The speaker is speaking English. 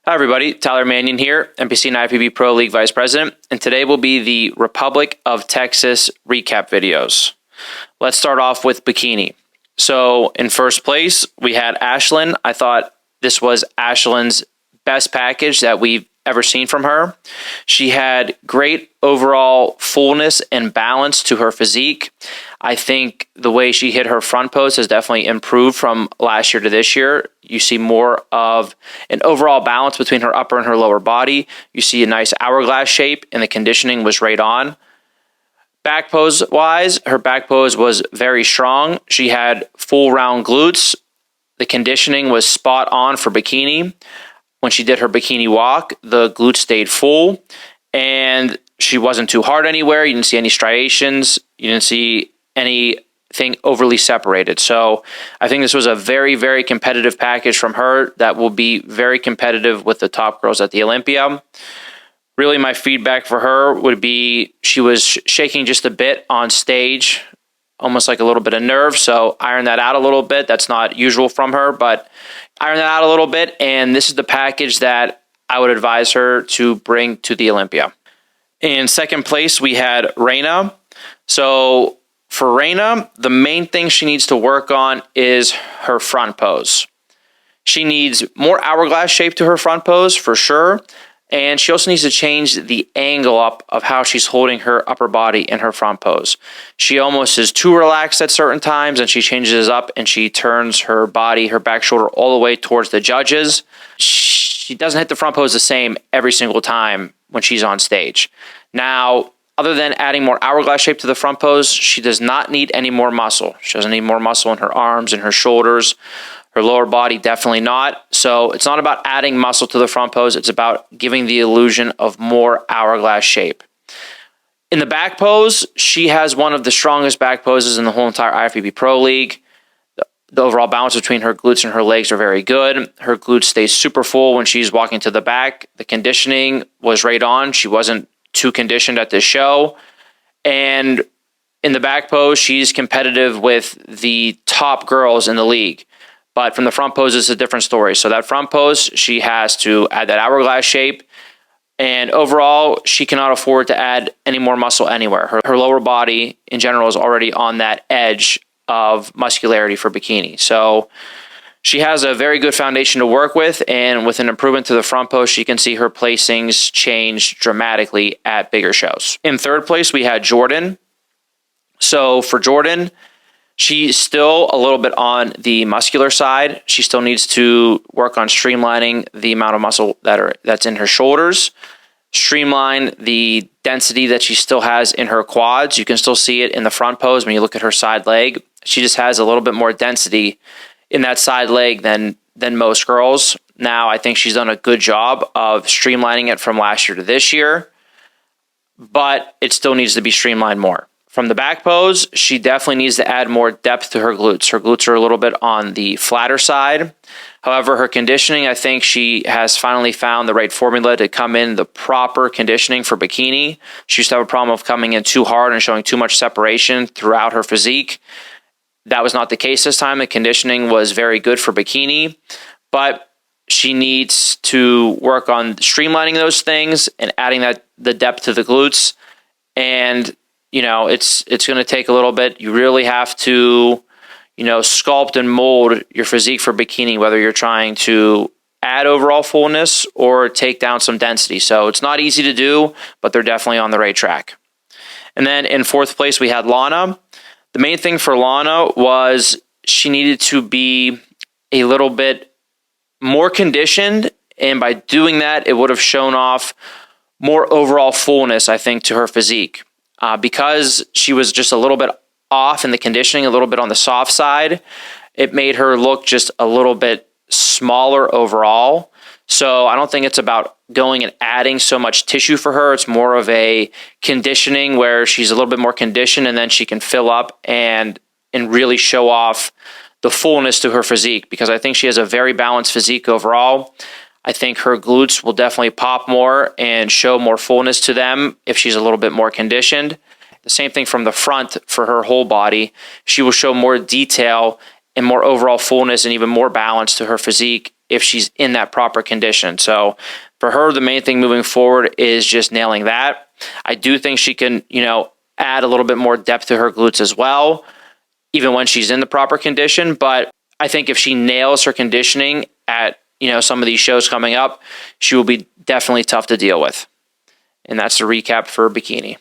Hi everybody, Tyler Manion here, NPC and IFBB Pro League Vice President, and today will be the Republic of Texas recap videos. Let's start off with Bikini. So in first place, we had Ashlin. I thought this was Ashlin's best package that we've ever seen from her. She had great overall fullness and balance to her physique. I think the way she hit her front pose has definitely improved from last year to this year. You see more of an overall balance between her upper and her lower body. You see a nice hourglass shape, and the conditioning was right on. Back pose wise, her back pose was very strong. She had full round glutes. The conditioning was spot on for Bikini. When she did her bikini walk, the glutes stayed full and she wasn't too hard anywhere. You didn't see any striations. You didn't see anything overly separated. So I think this was a very, very competitive package from her that will be very competitive with the top girls at the Olympia. Really, my feedback for her would be she was shaking just a bit on stage, almost like a little bit of nerve. So iron that out a little bit. That's not usual from her, but iron that out a little bit. And this is the package that I would advise her to bring to the Olympia. In second place, we had Raina. So for Raina, the main thing she needs to work on is her front pose. She needs more hourglass shape to her front pose for sure. And she also needs to change the angle up of how she's holding her upper body in her front pose. She almost is too relaxed at certain times, and she changes up and she turns her body, her back shoulder, all the way towards the judges. She doesn't hit the front pose the same every single time when she's on stage. Now, other than adding more hourglass shape to the front pose, she does not need any more muscle. She doesn't need more muscle in her arms and her shoulders. Her lower body, definitely not. So it's not about adding muscle to the front pose. It's about giving the illusion of more hourglass shape. In the back pose, she has one of the strongest back poses in the whole entire IFBB Pro League. The overall balance between her glutes and her legs are very good. Her glutes stay super full when she's walking to the back. The conditioning was right on. She wasn't too conditioned at this show. And in the back pose, she's competitive with the top girls in the league. But from the front pose, it's a different story. So that front pose, she has to add that hourglass shape. And overall, she cannot afford to add any more muscle anywhere. Her lower body, in general, is already on that edge of muscularity for Bikini. So she has a very good foundation to work with. And with an improvement to the front pose, she can see her placings change dramatically at bigger shows. In third place, we had Jordan. So for Jordan, she's still a little bit on the muscular side. She still needs to work on streamlining the amount of muscle that's in her shoulders, streamline the density that she still has in her quads. You can still see it in the front pose when you look at her side leg. She just has a little bit more density in that side leg than most girls. Now, I think she's done a good job of streamlining it from last year to this year, but it still needs to be streamlined more. From the back pose, she definitely needs to add more depth to her glutes. Her glutes are a little bit on the flatter side. However, her conditioning, I think she has finally found the right formula to come in the proper conditioning for Bikini. She used to have a problem of coming in too hard and showing too much separation throughout her physique. That was not the case this time. The conditioning was very good for Bikini, but she needs to work on streamlining those things and adding the depth to the glutes. And it's going to take a little bit. You really have to, sculpt and mold your physique for Bikini, whether you're trying to add overall fullness or take down some density. So it's not easy to do, but they're definitely on the right track. And then in fourth place, we had Lana. The main thing for Lana was she needed to be a little bit more conditioned. And by doing that, it would have shown off more overall fullness, I think, to her physique. Because she was just a little bit off in the conditioning, a little bit on the soft side, it made her look just a little bit smaller overall. So I don't think it's about going and adding so much tissue for her. It's more of a conditioning where she's a little bit more conditioned and then she can fill up and really show off the fullness to her physique, because I think she has a very balanced physique overall. I think her glutes will definitely pop more and show more fullness to them if she's a little bit more conditioned. The same thing from the front for her whole body. She will show more detail and more overall fullness and even more balance to her physique if she's in that proper condition. So for her, the main thing moving forward is just nailing that. I do think she can, add a little bit more depth to her glutes as well, even when she's in the proper condition. But I think if she nails her conditioning at, some of these shows coming up, she will be definitely tough to deal with. And that's the recap for Bikini.